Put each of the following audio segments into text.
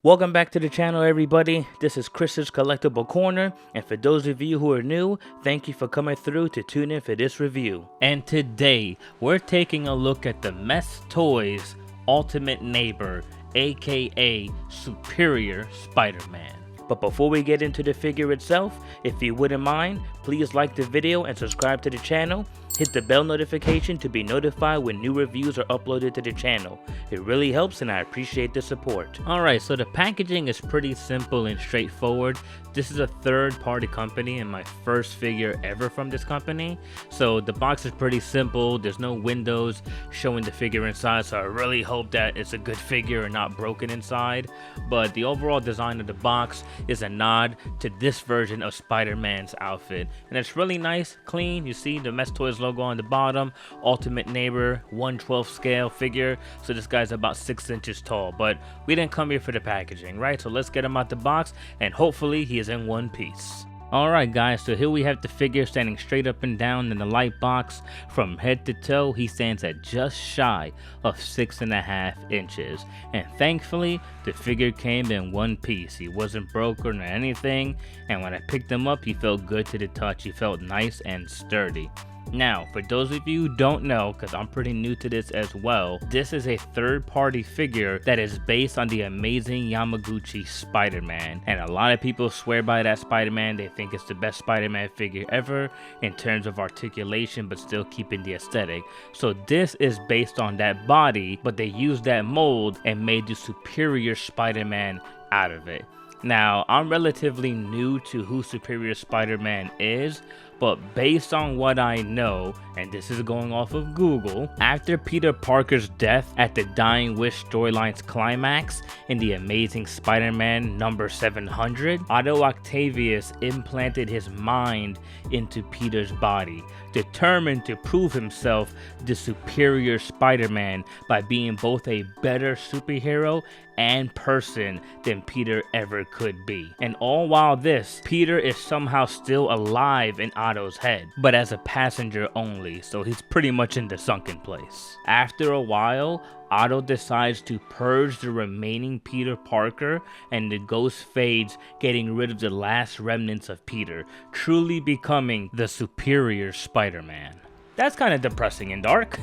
Welcome back to the channel, everybody. This is Chris's Collectible Corner, and for those of you who are new, thank you for coming through to tune in for this review. And today, we're taking a look at the Mess Toys Ultimate Neighbor, aka Superior Spider-Man. But before we get into the figure itself, if you wouldn't mind, please like the video and subscribe to the channel. Hit the bell notification to be notified when new reviews are uploaded to the channel. It really helps and I appreciate the support. Alright, so the packaging is pretty simple and straightforward. This is a third-party company and my first figure ever from this company. So the box is pretty simple. There's no windows showing the figure inside, so I really hope that it's a good figure and not broken inside. But the overall design of the box is a nod to this version of Spider-Man's outfit. And it's really nice, clean. You see the Mess Toys logo on the bottom, Ultimate Neighbor, 1/12 scale figure, so this guy's about 6 inches tall. But we didn't come here for the packaging, right? So let's get him out the box and hopefully he is in one piece. Alright guys, so here we have the figure standing straight up and down in the light box. From head to toe, he stands at just shy of 6.5 inches. And thankfully, the figure came in one piece. He wasn't broken or anything, and when I picked him up, he felt good to the touch. He felt nice and sturdy. Now, for those of you who don't know, because I'm pretty new to this as well, this is a third-party figure that is based on the amazing Yamaguchi Spider-Man. And a lot of people swear by that Spider-Man. They think it's the best Spider-Man figure ever in terms of articulation, but still keeping the aesthetic. So this is based on that body, but they used that mold and made the Superior Spider-Man out of it. Now, I'm relatively new to who Superior Spider-Man is, but based on what I know, and this is going off of Google, after Peter Parker's death at the Dying Wish storyline's climax in the Amazing Spider-Man number 700, Otto Octavius implanted his mind into Peter's body, determined to prove himself the Superior Spider-Man by being both a better superhero and person than Peter ever could be. And all while this, Peter is somehow still alive in Otto's head, but as a passenger only, so he's pretty much in the sunken place. After a while, Otto decides to purge the remaining Peter Parker, and the ghost fades, getting rid of the last remnants of Peter, truly becoming the Superior Spider-Man. That's kind of depressing and dark.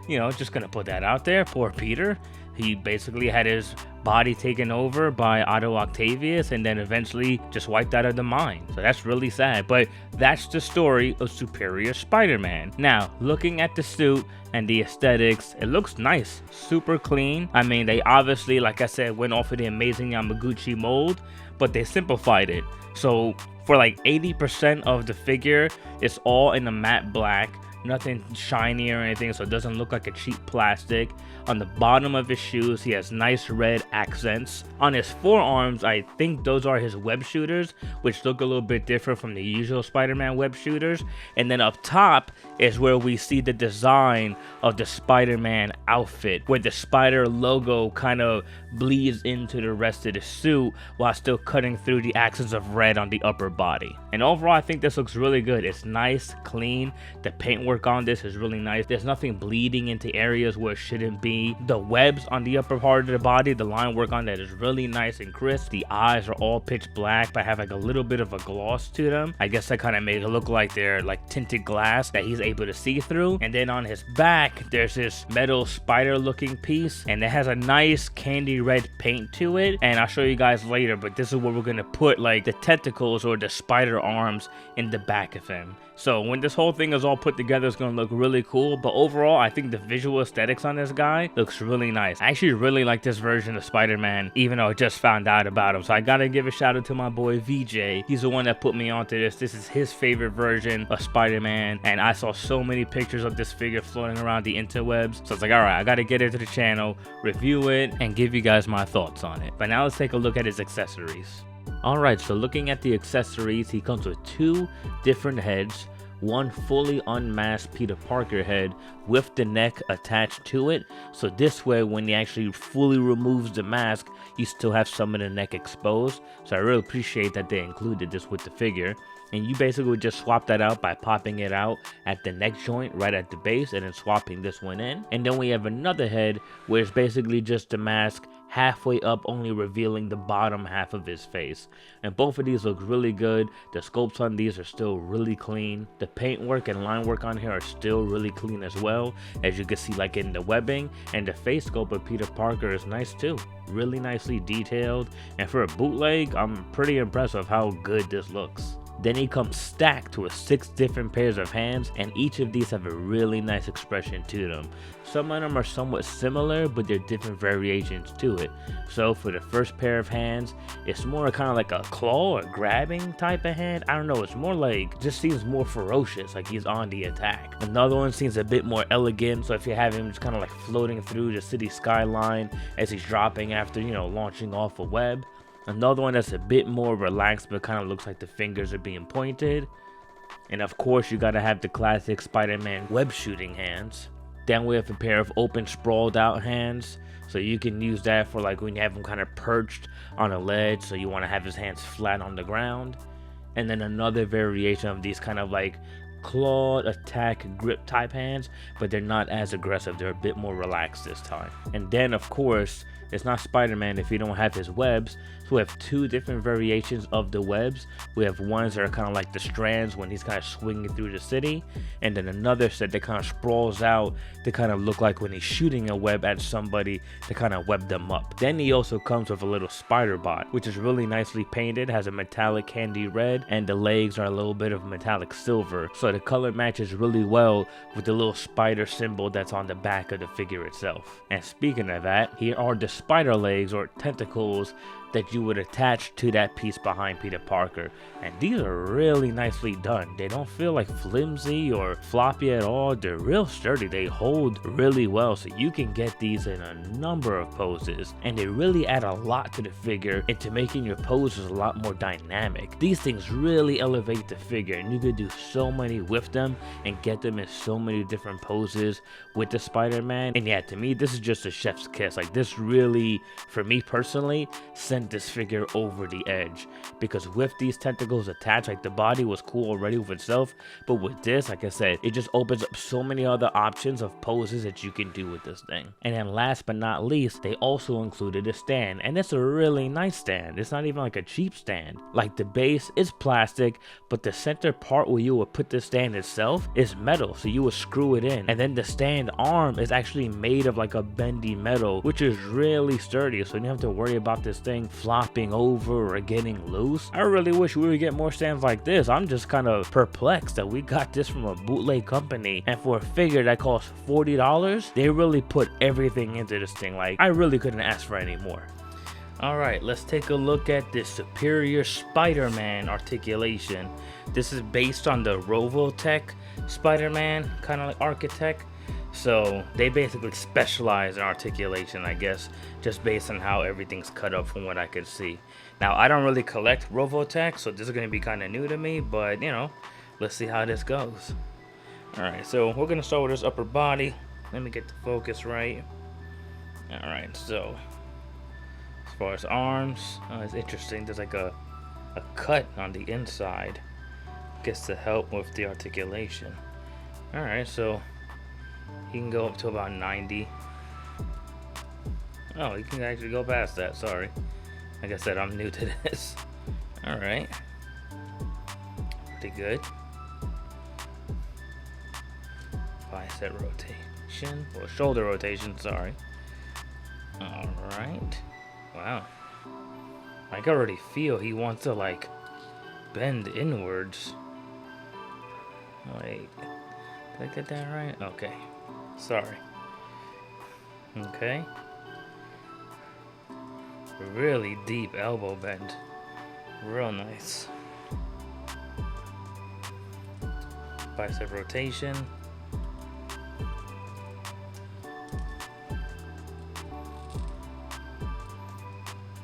You know, just gonna put that out there. Poor Peter. He basically had his body taken over by Otto Octavius and then eventually just wiped out of the mind. So that's really sad, but that's the story of Superior Spider-Man. Now, looking at the suit and the aesthetics, it looks nice, super clean. I mean, they obviously, like I said, went off of the amazing Yamaguchi mold, but they simplified it. So for like 80% of the figure, it's all in a matte black. Nothing shiny or anything, so it doesn't look like a cheap plastic. On the bottom of his shoes, he has nice red accents. On his forearms, I think those are his web shooters, which look a little bit different from the usual Spider-Man web shooters. And then up top is where we see the design of the Spider-Man outfit, where the spider logo kind of bleeds into the rest of the suit while still cutting through the accents of red on the upper body. And overall, I think this looks really good. It's nice, clean. The paintwork on this is really nice. There's nothing bleeding into areas where it shouldn't be. The webs on the upper part of the body, the line work on that is really nice and crisp. The eyes are all pitch black but have like a little bit of a gloss to them. I guess that kind of made it look like they're like tinted glass that he's able to see through. And then on his back, there's this metal spider looking piece, and it has a nice candy red paint to it. And I'll show you guys later, but this is where we're gonna put like the tentacles or the spider arms in the back of him. So when this whole thing is all put together, it's going to look really cool. But overall, I think the visual aesthetics on this guy looks really nice. I actually really like this version of Spider-Man, even though I just found out about him. So I got to give a shout out to my boy VJ. He's the one that put me onto this. This is his favorite version of Spider-Man. And I saw so many pictures of this figure floating around the interwebs. So it's like, all right, I got to get into the channel, review it, and give you guys my thoughts on it. But now let's take a look at his accessories. Alright, so looking at the accessories, he comes with 2 different heads, one fully unmasked Peter Parker head with the neck attached to it, so this way when he actually fully removes the mask, you still have some of the neck exposed. So I really appreciate that they included this with the figure. And you basically would just swap that out by popping it out at the neck joint right at the base and then swapping this one in. And then we have another head where it's basically just the mask halfway up, only revealing the bottom half of his face. And both of these look really good. The sculpts on these are still really clean. The paintwork and line work on here are still really clean as well, as you can see like in the webbing. And the face sculpt of Peter Parker is nice too. Really nicely detailed. And for a bootleg, I'm pretty impressed with how good this looks. Then he comes stacked with 6 different pairs of hands, and each of these have a really nice expression to them. Some of them are somewhat similar, but they're different variations to it. So for the first pair of hands, it's more kind of like a claw or grabbing type of hand. I don't know, it's more like, just seems more ferocious, like he's on the attack. Another one seems a bit more elegant, so if you have him just kind of like floating through the city skyline as he's dropping after, you know, launching off a web. Another one that's a bit more relaxed, but kind of looks like the fingers are being pointed. And of course, you gotta have the classic Spider-Man web shooting hands. Then we have a pair of open, sprawled out hands. So you can use that for like when you have him kind of perched on a ledge, so you want to have his hands flat on the ground. And then another variation of these kind of like clawed attack grip type hands, but they're not as aggressive. They're a bit more relaxed this time. And then of course, it's not Spider-Man if you don't have his webs. So we have 2 different variations of the webs. We have ones that are kind of like the strands when he's kind of swinging through the city, and then another set that kind of sprawls out to kind of look like when he's shooting a web at somebody to kind of web them up. Then he also comes with a little spider bot, which is really nicely painted, has a metallic candy red, and the legs are a little bit of metallic silver. So the color matches really well with the little spider symbol that's on the back of the figure itself. And speaking of that, here are the spider legs or tentacles that you would attach to that piece behind Peter Parker, and these are really nicely done. They don't feel like flimsy or floppy at all. They're real sturdy. They hold really well, so you can get these in a number of poses, and they really add a lot to the figure into making your poses a lot more dynamic. These things really elevate the figure, and you could do so many with them and get them in so many different poses with the Spider-Man. And yeah, to me, this is just a chef's kiss. Like, this really, for me personally, sent this figure over the edge, because with these tentacles attached, like the body was cool already with itself, but with this, like I said, it just opens up so many other options of poses that you can do with this thing. And then last but not least, they also included a stand, and it's a really nice stand. It's not even like a cheap stand. Like, the base is plastic, but the center part where you would put the stand itself is metal, so you would screw it in, and then the stand arm is actually made of like a bendy metal, which is really sturdy, so you don't have to worry about this thing flopping over or getting loose. I really wish we would get more stands like this. I'm just kind of perplexed that we got this from a bootleg company, and for a figure that costs $40, they really put everything into this thing. Like, I really couldn't ask for any more. Alright, let's take a look at this Superior Spider-Man articulation. This is based on the Robotech Spider-Man, kind of like architect. So they basically specialize in articulation, I guess, just based on how everything's cut up from what I could see. Now, I don't really collect Robotech, so this is going to be kind of new to me, but, you know, let's see how this goes. Alright, so we're going to start with this upper body. Let me get the focus right. Alright, so as far as arms, it's interesting. There's like a cut on the inside. Gets to help with the articulation. Alright, so he can go up to about 90. Oh, he can actually go past that, sorry. Like I said, I'm new to this. Alright. Pretty good. Bicep rotation. Or shoulder rotation, sorry. Alright. Wow. I can already feel he wants to, like, bend inwards. Wait. Did I get that right? Okay. Sorry. Okay. Really deep elbow bend. Real nice. Bicep rotation.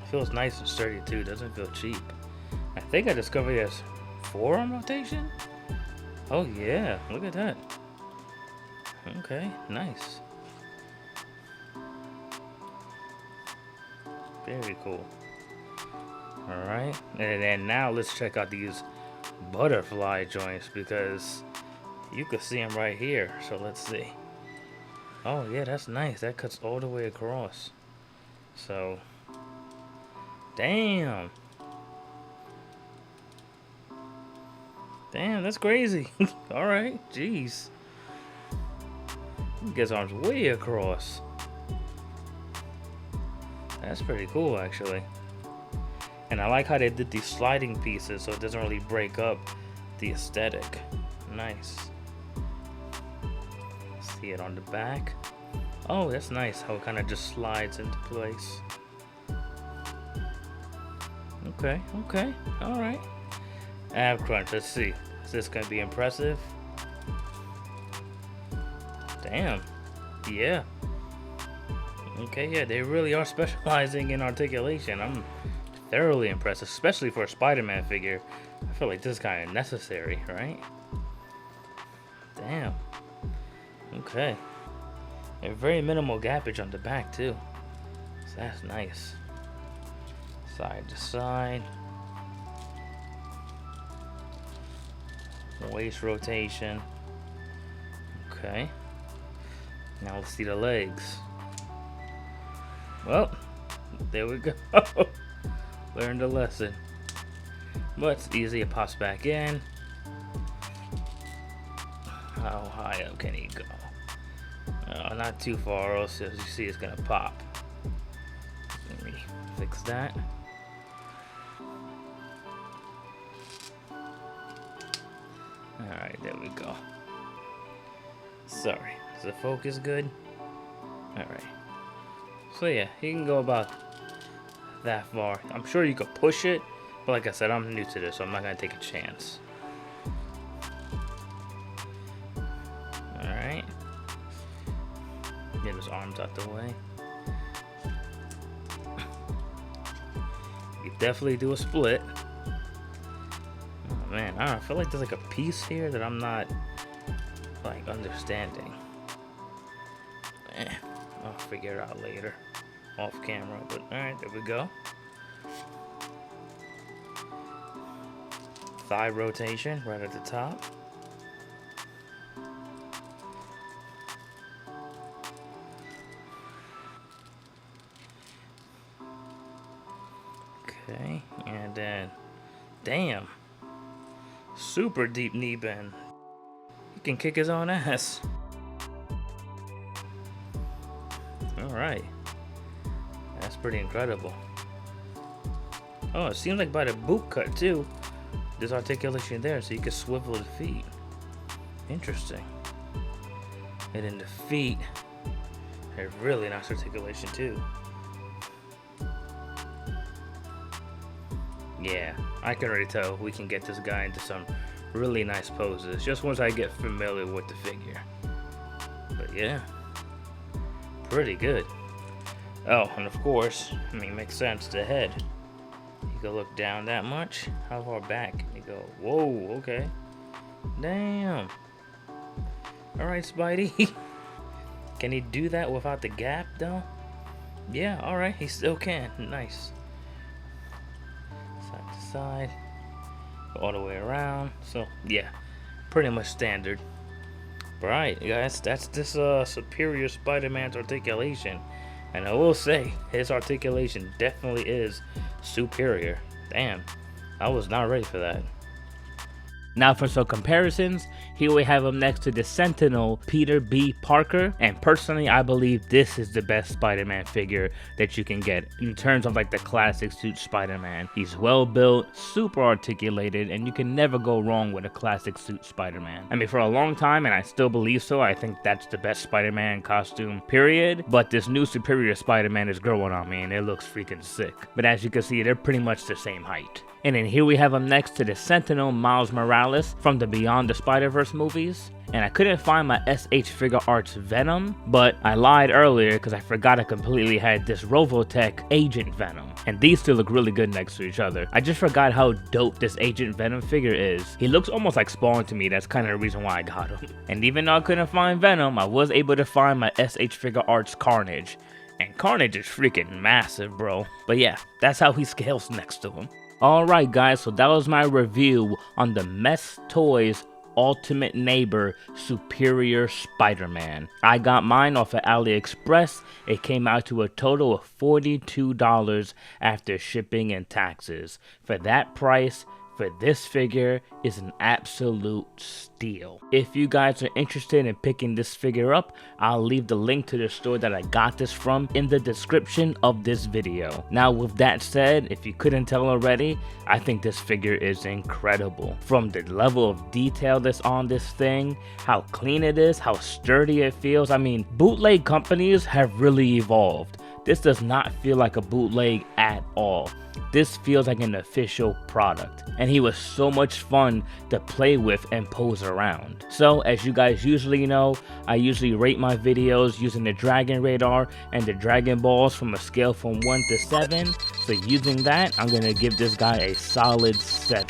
Feels nice and sturdy too. Doesn't feel cheap. I think I discovered he has forearm rotation. Oh yeah, look at that. Okay, nice. Very cool. Alright, and then now let's check out these butterfly joints, because you can see them right here. So let's see. Oh yeah, that's nice. That cuts all the way across. So, damn. Damn, that's crazy. Alright, jeez. He gets arms way across. That's pretty cool, actually. And I like how they did these sliding pieces so it doesn't really break up the aesthetic. Nice. See it on the back. Oh, that's nice how it kind of just slides into place. Okay, okay, alright. Ab crunch, let's see. Is this gonna be impressive? Damn. Yeah. Okay, yeah, they really are specializing in articulation. I'm thoroughly impressed, especially for a Spider-Man figure. I feel like this is kind of necessary, right? Damn. Okay. A very minimal gappage on the back, too. So that's nice. Side to side. Waist rotation. Okay. Now let's see the legs. Well, there we go. Learned a lesson. But it's easy, it pops back in. How high up can he go? Oh, not too far, or else as you see it's gonna pop. Let me fix that. Alright, there we go. Sorry, is the focus good? Alright. So yeah, you can go about that far. I'm sure you could push it, but like I said, I'm new to this, so I'm not gonna take a chance. Alright. Get his arms out the way. You definitely do a split. Oh man, I don't know, I feel like there's like a piece here that I'm not like understanding. I'll figure it out later off camera, but alright, there we go. Thigh rotation right at the top. Okay, and then damn, super deep knee bend. He can kick his own ass. Alright, that's pretty incredible. Oh, it seems like by the boot cut too, there's articulation there, so you can swivel the feet. Interesting. And then the feet have really nice articulation too. Yeah, I can already tell we can get this guy into some really nice poses just once I get familiar with the figure. But yeah, pretty good. Oh, and of course, I mean, makes sense, the head. You can look down that much. How far back can you go? Whoa, okay. Damn. Alright, Spidey. Can he do that without the gap, though? Yeah, alright, he still can. Nice. Side to side. All the way around. So, yeah, pretty much standard. Right, guys, that's this superior Spider-Man's articulation. And I will say, his articulation definitely is superior. Damn, I was not ready for that. Now for some comparisons, here we have him next to the Sentinel Peter B. Parker, and personally I believe this is the best Spider-Man figure that you can get in terms of like the classic suit Spider-Man. He's well built, super articulated, and you can never go wrong with a classic suit Spider-Man. I mean, for a long time, and I still believe so, I think that's the best Spider-Man costume, period. But this new superior Spider-Man is growing on me and it looks freaking sick. But as you can see, they're pretty much the same height. And then here we have him next to the Sentinel Miles Morales from the Beyond the Spider-Verse movies. And I couldn't find my SH Figuarts Venom, but I lied earlier because I forgot I completely had this Robotech Agent Venom. And these two look really good next to each other. I just forgot how dope this Agent Venom figure is. He looks almost like Spawn to me, that's kind of the reason why I got him. And even though I couldn't find Venom, I was able to find my SH Figuarts Carnage. And Carnage is freaking massive, bro. But yeah, that's how he scales next to him. Alright guys, so that was my review on the Mess Toys ultimate neighbor, superior Spider-Man. I got mine off of AliExpress. It came out to a total of $42 after shipping and taxes. For that price, for this figure is an absolute steal. If you guys are interested in picking this figure up, I'll leave the link to the store that I got this from in the description of this video. Now with that said, if you couldn't tell already, I think this figure is incredible. From the level of detail that's on this thing, how clean it is, how sturdy it feels. I mean, bootleg companies have really evolved. This does not feel like a bootleg at all. This feels like an official product, and he was so much fun to play with and pose around. So as you guys usually know, I usually rate my videos using the Dragon Radar and the Dragon Balls from a scale from 1 to 7. So using that, I'm gonna give this guy a solid 7.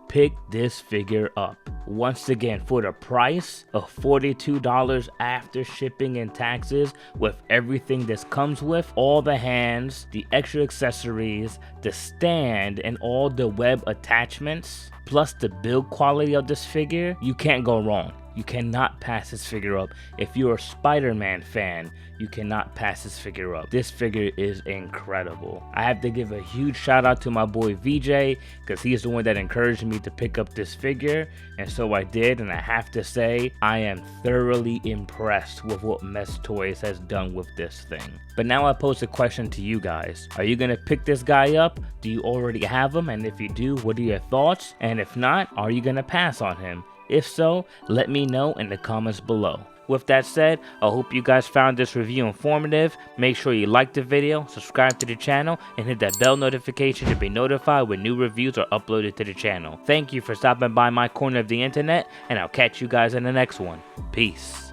Pick this figure up. Once again, for the price of $42 after shipping and taxes, with everything this comes with, all the hands, the extra accessories, the stand, and all the web attachments, plus the build quality of this figure, you can't go wrong. You cannot pass this figure up. If you're a Spider-Man fan, you cannot pass this figure up. This figure is incredible. I have to give a huge shout out to my boy VJ, because he's the one that encouraged me to pick up this figure, and so I did, and I have to say, I am thoroughly impressed with what Mess Toys has done with this thing. But now I pose a question to you guys. Are you gonna pick this guy up? Do you already have him? And if you do, what are your thoughts? And if not, are you gonna pass on him? If so, let me know in the comments below. With that said, I hope you guys found this review informative. Make sure you like the video, subscribe to the channel, and hit that bell notification to be notified when new reviews are uploaded to the channel. Thank you for stopping by my corner of the internet, and I'll catch you guys in the next one. Peace.